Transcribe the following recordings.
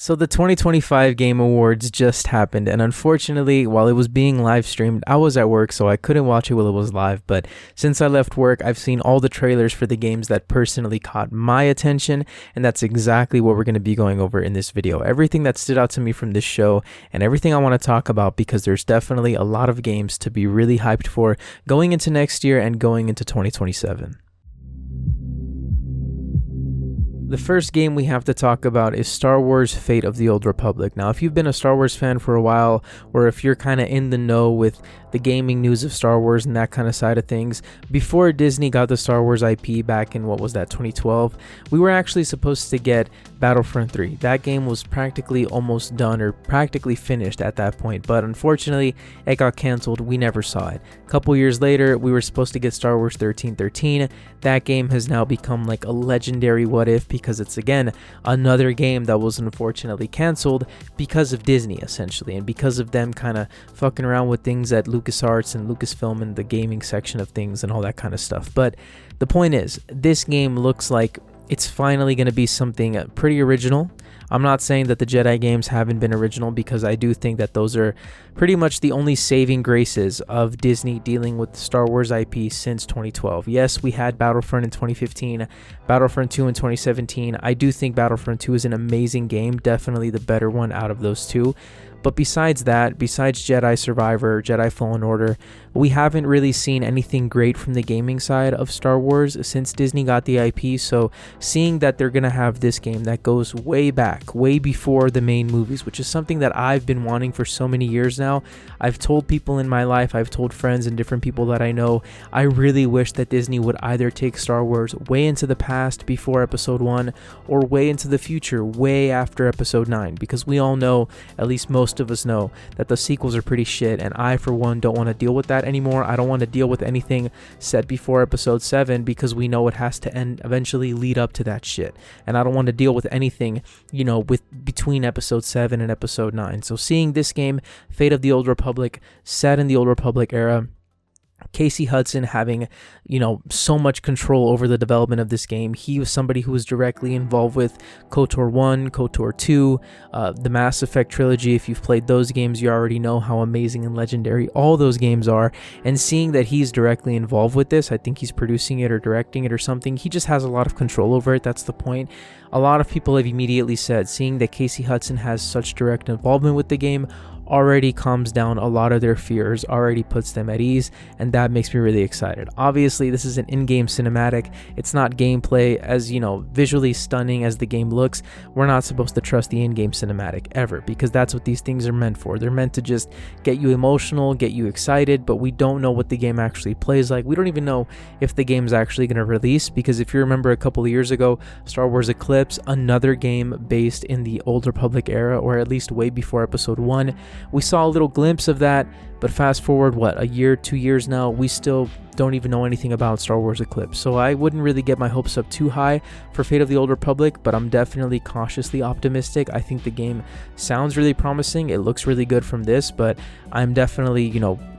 So the 2025 Game Awards just happened, and unfortunately, while it was being live streamed, I was at work, so I couldn't watch it while it was live. But since I left work, I've seen all the trailers for the games that personally caught my attention, and that's exactly what we're going to be going over in this video. Everything that stood out to me from this show, and everything I want to talk about, because there's definitely a lot of games to be really hyped for going into next year and going into 2027. The first game we have to talk about is Star Wars Fate of the Old Republic. Now, if you've been a Star Wars fan for a while, or if you're kind of in the know with the gaming news of Star Wars and that kind of side of things, before Disney got the Star Wars IP back in, 2012, we were actually supposed to get Battlefront 3. That game was practically almost done, or practically finished at that point, but unfortunately, it got canceled. We never saw it. A couple years later, we were supposed to get Star Wars 1313. That game has now become like a legendary what if, because it's again another game that was unfortunately canceled because of Disney, essentially, and because of them kind of fucking around with things at LucasArts and Lucasfilm and the gaming section of things and all that kind of stuff. But the point is, this game looks like it's finally going to be something pretty original. I'm not saying that the Jedi games haven't been original, because I do think that those are pretty much the only saving graces of Disney dealing with Star Wars IP since 2012. Yes, we had Battlefront in 2015, Battlefront 2 in 2017. I do think Battlefront 2 is an amazing game, definitely the better one out of those two. But besides that, besides Jedi Survivor, Jedi Fallen Order, we haven't really seen anything great from the gaming side of Star Wars since Disney got the IP. So seeing that they're going to have this game that goes way back, way before the main movies, which is something that I've been wanting for so many years now. I've told people in my life, I've told friends and different people that I know, I really wish that Disney would either take Star Wars way into the past before Episode 1, or way into the future, way after Episode 9, because we all know, at least most of us know, that the sequels are pretty shit, and I for one don't want to deal with that anymore. I don't want to deal with anything set before Episode 7, because we know it has to end, eventually lead up to that shit, and I don't want to deal with anything, with between Episode 7 and Episode 9. So seeing this game, Fate of the Old Republic, set in the Old Republic era, Casey Hudson having, so much control over the development of this game. He was somebody who was directly involved with KOTOR 1, KOTOR 2, the Mass Effect trilogy. If you've played those games, you already know how amazing and legendary all those games are. And seeing that he's directly involved with this, I think he's producing it or directing it or something. He just has a lot of control over it. That's the point. A lot of people have immediately said, seeing that Casey Hudson has such direct involvement with the game already calms down a lot of their fears, already puts them at ease, and that makes me really excited. Obviously, this is an in-game cinematic. It's not gameplay. As visually stunning as the game looks, we're not supposed to trust the in-game cinematic ever, because that's what these things are meant for. They're meant to just get you emotional, get you excited, but we don't know what the game actually plays like. We don't even know if the game's actually going to release, because if you remember a couple of years ago, Star Wars Eclipse, another game based in the Old Republic era, or at least way before Episode 1, we saw a little glimpse of that, but fast forward, a year, 2 years now, we still don't even know anything about Star Wars Eclipse. So I wouldn't really get my hopes up too high for Fate of the Old Republic, but I'm definitely cautiously optimistic. I think the game sounds really promising. It looks really good from this, but I'm definitely,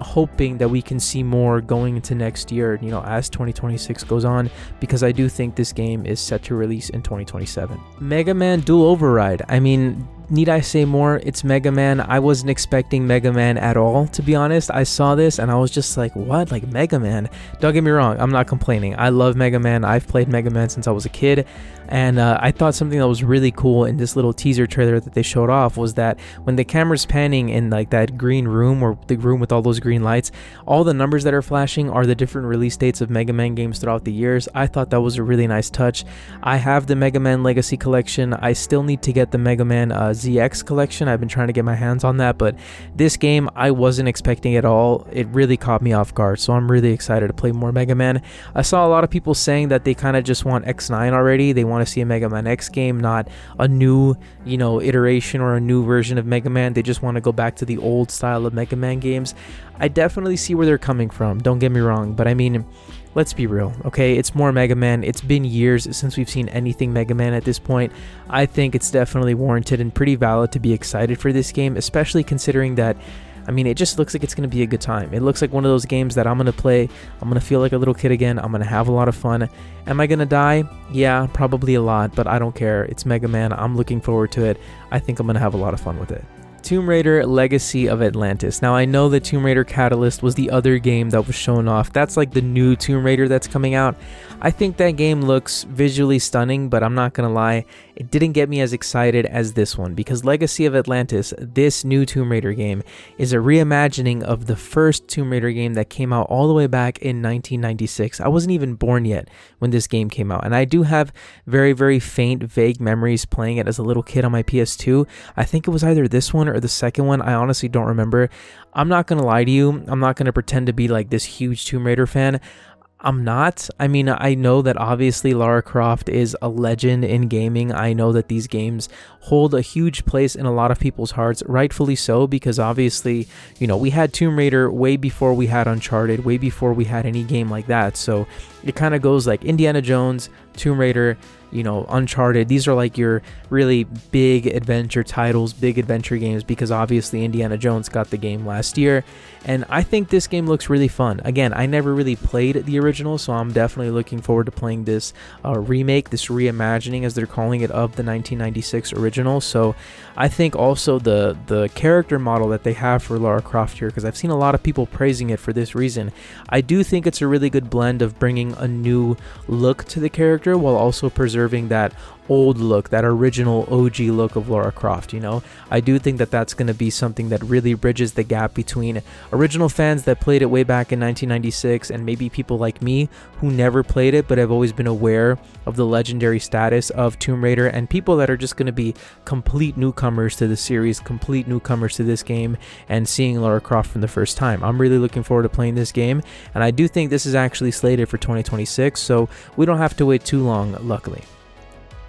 hoping that we can see more going into next year, as 2026 goes on, because I do think this game is set to release in 2027. Mega Man Dual Override. I mean, need I say more? It's Mega Man. I wasn't expecting Mega Man at all, to be honest. I saw this and I was just like, what? Like Mega Man? Don't get me wrong, I'm not complaining. I love Mega Man. I've played Mega Man since I was a kid. And I thought something that was really cool in this little teaser trailer that they showed off was that when the camera's panning in like that green room, or the room with all those green lights, all the numbers that are flashing are the different release dates of Mega Man games throughout the years. I thought that was a really nice touch. I have the Mega Man Legacy Collection. I still need to get the Mega Man ZX Collection. I've been trying to get my hands on that, but this game I wasn't expecting at all. It really caught me off guard, so I'm really excited to play more Mega Man. I saw a lot of people saying that they kind of just want X9 already. They want to see a Mega Man X game, not a new, iteration or a new version of Mega Man. They just want to go back to the old style of Mega Man games. I definitely see where they're coming from, don't get me wrong, but I mean, let's be real, okay? It's more Mega Man. It's been years since we've seen anything Mega Man at this point. I think it's definitely warranted and pretty valid to be excited for this game, especially considering that, I mean, it just looks like it's going to be a good time. It looks like one of those games that I'm going to play. I'm going to feel like a little kid again. I'm going to have a lot of fun. Am I going to die? Yeah, probably a lot, but I don't care. It's Mega Man. I'm looking forward to it. I think I'm going to have a lot of fun with it. Tomb Raider Legacy of Atlantis. Now, I know that Tomb Raider Catalyst was the other game that was shown off. That's like the new Tomb Raider that's coming out. I think that game looks visually stunning, but I'm not gonna lie, it didn't get me as excited as this one, because Legacy of Atlantis, this new Tomb Raider game, is a reimagining of the first Tomb Raider game that came out all the way back in 1996. I wasn't even born yet when this game came out, and I do have very, very faint, vague memories playing it as a little kid on my PS2. I think it was either this one or the second one. I honestly don't remember. I'm not gonna lie to you. I'm not gonna pretend to be like this huge Tomb Raider fan. I'm not. I mean, I know that obviously Lara Croft is a legend in gaming. I know that these games hold a huge place in a lot of people's hearts, rightfully so, because obviously, you know, we had Tomb Raider way before we had Uncharted, way before we had any game like that. So it kind of goes like Indiana Jones, Tomb Raider, you know, Uncharted. These are like your really big adventure titles, big adventure games, because obviously Indiana Jones got the game last year. And I think this game looks really fun. Again, I never really played the original, so I'm definitely looking forward to playing this remake, this reimagining, as they're calling it, of the 1996 original. So I think also the character model that they have for Lara Croft here, because I've seen a lot of people praising it for this reason, I do think it's a really good blend of bringing a new look to the character while also preserving that old look, that original OG look of Lara Croft. You know, I do think that that's going to be something that really bridges the gap between original fans that played it way back in 1996 and maybe people like me who never played it but have always been aware of the legendary status of Tomb Raider, and people that are just going to be complete newcomers to the series, complete newcomers to this game, and seeing Lara Croft for the first time. I'm really looking forward to playing this game, and I do think this is actually slated for 2026, so we don't have to wait too long, luckily.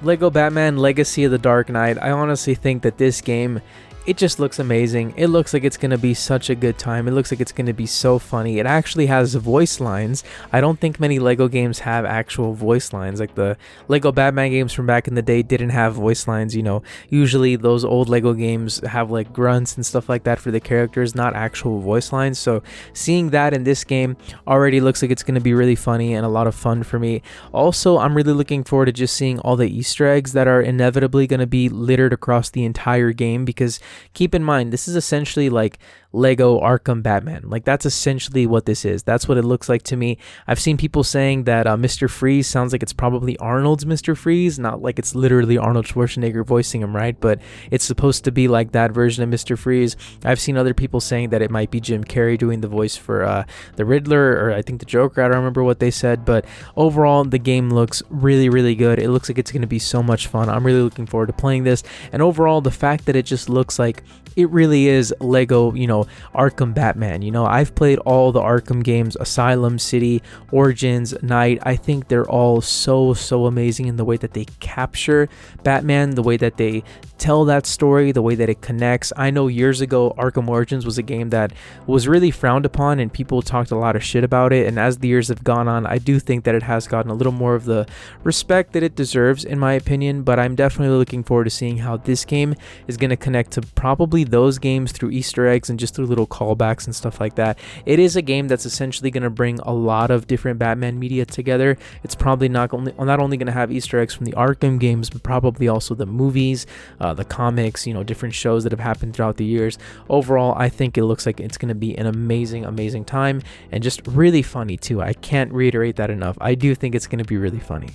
Lego Batman Legacy of the Dark Knight. I honestly think that this game, it just looks amazing. It looks like it's going to be such a good time. It looks like it's going to be so funny. It actually has voice lines. I don't think many Lego games have actual voice lines. Like the Lego Batman games from back in the day didn't have voice lines, you know. Usually those old Lego games have like grunts and stuff like that for the characters, not actual voice lines. So seeing that in this game already looks like it's going to be really funny and a lot of fun for me. Also, I'm really looking forward to just seeing all the Easter eggs that are inevitably going to be littered across the entire game, because keep in mind, this is essentially like Lego Arkham Batman. Like, that's essentially what this is. That's what it looks like to me. I've seen people saying that Mr. Freeze sounds like it's probably Arnold's Mr. Freeze, not like it's literally Arnold Schwarzenegger voicing him, right? But it's supposed to be like that version of Mr. Freeze. I've seen other people saying that it might be Jim Carrey doing the voice for the Riddler, or I think the Joker. I don't remember what they said, but overall, the game looks really, really good. It looks like it's going to be so much fun. I'm really looking forward to playing this. And overall, the fact that it just looks like it really is Lego, you know, Arkham Batman. You know, I've played all the Arkham games, Asylum, City, Origins, Night. I think they're all so amazing in the way that they capture Batman, the way that they tell that story, the way that it connects. I know years ago, Arkham Origins was a game that was really frowned upon and people talked a lot of shit about it. And as the years have gone on, I do think that it has gotten a little more of the respect that it deserves, in my opinion. But I'm definitely looking forward to seeing how this game is going to connect to probably those games through Easter eggs and just through little callbacks and stuff like that. It is a game that's essentially going to bring a lot of different Batman media together. It's probably not only going to have Easter eggs from the Arkham games, but probably also the movies, the comics, you know, different shows that have happened throughout the years. Overall, I think it looks like it's going to be an amazing time, and just really funny too. I can't reiterate that enough. I do think it's going to be really funny.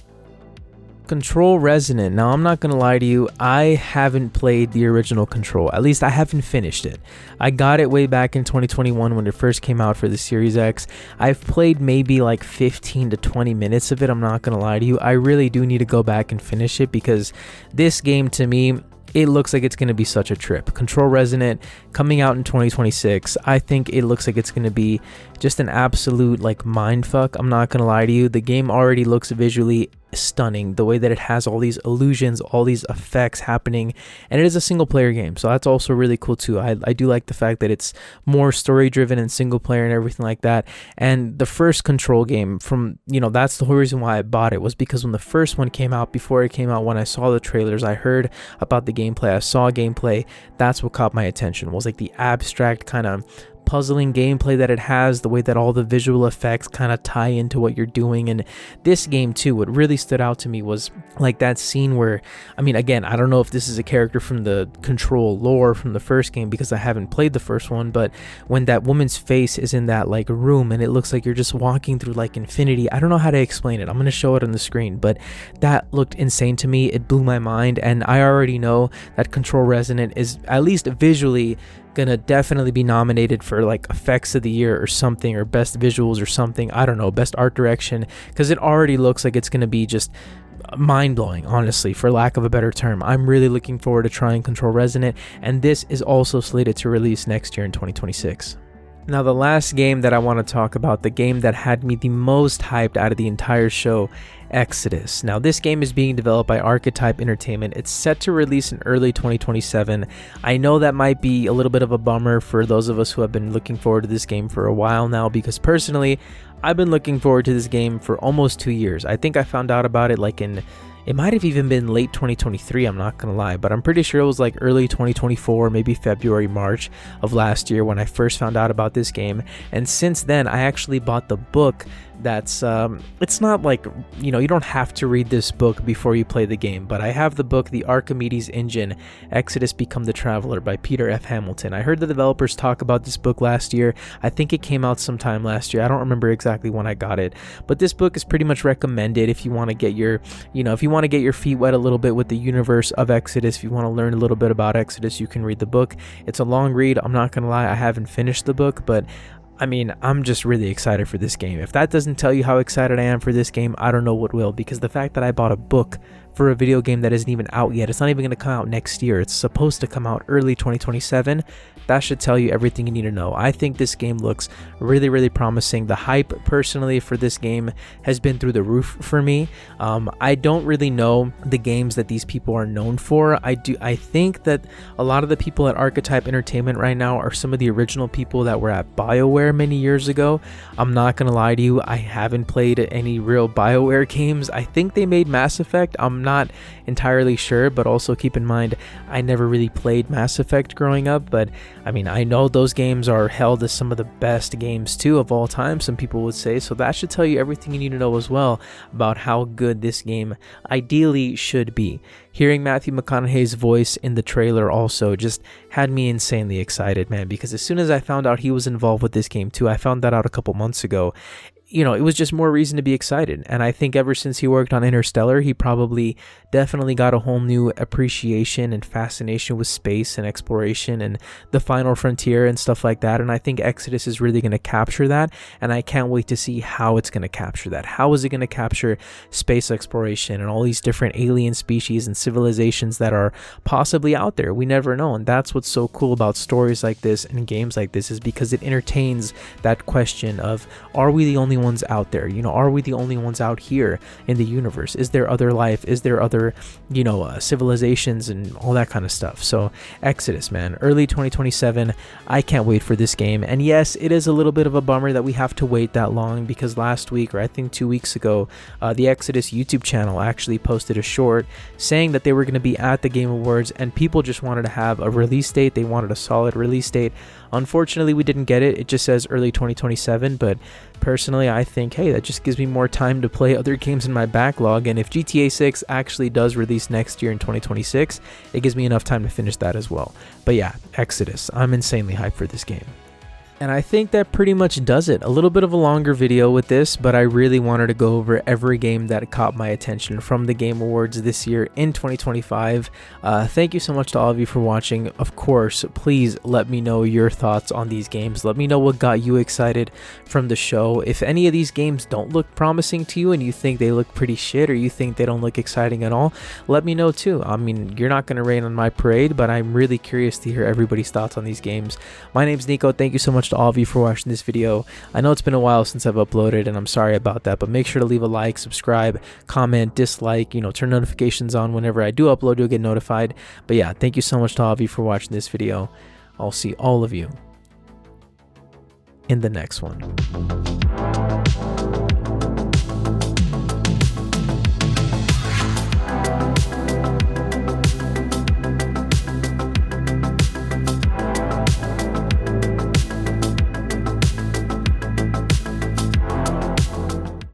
Control Resonant. Now, I'm not gonna lie to you, I haven't played the original Control. At least I haven't finished it. I got it way back in 2021 when it first came out for the Series X. I've played maybe like 15 to 20 minutes of it. I'm not gonna lie to you. I really do need to go back and finish it, because this game, to me, it looks like it's going to be such a trip. Control Resonant coming out in 2026. I think it looks like it's going to be just an absolute like mind fuck. I'm not going to lie to you. The game already looks visually stunning, the way that it has all these illusions, all these effects happening, and it is a single player game, so that's also really cool too. I do like the fact that it's more story driven and single player and everything like that. And the first Control game, from, you know, that's the whole reason why I bought it, was because when the first one came out, before it came out, when I saw the trailers, I heard about the gameplay, I saw gameplay, that's what caught my attention, was like the abstract kind of puzzling gameplay that it has, the way that all the visual effects kind of tie into what you're doing. And this game too, what really stood out to me was like that scene where, I mean, again, I don't know if this is a character from the Control lore from the first game because I haven't played the first one, but when that woman's face is in that like room and it looks like you're just walking through like infinity, I don't know how to explain it, I'm gonna show it on the screen, but that looked insane to me. It blew my mind, and I already know that Control Resonant is, at least visually, gonna definitely be nominated for like effects of the year or something, or best visuals or something, I don't know, best art direction, because it already looks like it's gonna be just mind-blowing, honestly, for lack of a better term. I'm really looking forward to trying Control Resonant, and this is also slated to release next year in 2026. Now, the last game that I want to talk about, the game that had me the most hyped out of the entire show, Exodus. Now, this game is being developed by Archetype Entertainment. It's set to release in early 2027. I know that might be a little bit of a bummer for those of us who have been looking forward to this game for a while now, because personally, I've been looking forward to this game for almost 2 years. I think I found out about it like it might have even been late 2023, I'm not gonna lie, but I'm pretty sure it was like early 2024, maybe February, March of last year when I first found out about this game. And since then, I actually bought the book that's, it's not like, you know, you don't have to read this book before you play the game, but I have the book, The Archimedes Engine, Exodus Become the Traveler by Peter F. Hamilton. I heard the developers talk about this book last year. I think it came out sometime last year. I don't remember exactly when I got it, but this book is pretty much recommended if you want to get your, you know, if you want to get your feet wet a little bit with the universe of Exodus, if you want to learn a little bit about Exodus, you can read the book. It's a long read. I'm not gonna lie, I haven't finished the book, but I mean, I'm just really excited for this game. If that doesn't tell you how excited I am for this game, I don't know what will, because the fact that I bought a book for a video game that isn't even out yet, it's not even going to come out next year, it's supposed to come out early 2027, that should tell you everything you need to know. I think this game looks really, really promising. The hype, personally, for this game has been through the roof for me. I don't really know the games that these people are known for. I think that a lot of the people at Archetype Entertainment right now are some of the original people that were at BioWare many years ago. I'm not gonna lie to you, I haven't played any real BioWare games. I think they made Mass Effect, I'm not entirely sure, but also keep in mind, I never really played Mass Effect growing up, but I mean, I know those games are held as some of the best games too of all time, some people would say, so that should tell you everything you need to know as well about how good this game ideally should be. Hearing Matthew McConaughey's voice in the trailer also just had me insanely excited, man, because as soon as I found out he was involved with this game too, I found that out a couple months ago, you know, it was just more reason to be excited. And I think ever since he worked on Interstellar, he probably definitely got a whole new appreciation and fascination with space and exploration and the final frontier and stuff like that. And I think Exodus is really going to capture that. And I can't wait to see how it's going to capture that. How is it going to capture space exploration and all these different alien species and civilizations that are possibly out there? We never know. And that's what's so cool about stories like this and games like this, is because it entertains that question of, are we the only ones out there? You know, are we the only ones out here in the universe? Is there other life? Is there other, you know, civilizations and all that kind of stuff? So Exodus, man, early 2027. I can't wait for this game. And yes, it is a little bit of a bummer that we have to wait that long, because last week, or I think 2 weeks ago, the Exodus YouTube channel actually posted a short saying that they were going to be at the Game Awards, and people just wanted to have a release date. They wanted a solid release date. Unfortunately, we didn't get it. It just says early 2027, but personally, I think, hey, that just gives me more time to play other games in my backlog, and if GTA 6 actually does release next year in 2026, it gives me enough time to finish that as well. But yeah, Exodus, I'm insanely hyped for this game. And I think that pretty much does it. A little bit of a longer video with this, but I really wanted to go over every game that caught my attention from the Game Awards this year in 2025. Thank you so much to all of you for watching. Of course, please let me know your thoughts on these games. Let me know what got you excited from the show. If any of these games don't look promising to you and you think they look pretty shit, or you think they don't look exciting at all, let me know too. I mean, you're not going to rain on my parade, but I'm really curious to hear everybody's thoughts on these games. My name's Nico. Thank you so much much to all of you for watching this video. I know it's been a while since I've uploaded, and I'm sorry about that, but make sure to leave a like, subscribe, comment, dislike, turn notifications on. Whenever I do upload, you'll get notified. But yeah, thank you so much to all of you for watching this video. I'll see all of you in the next one.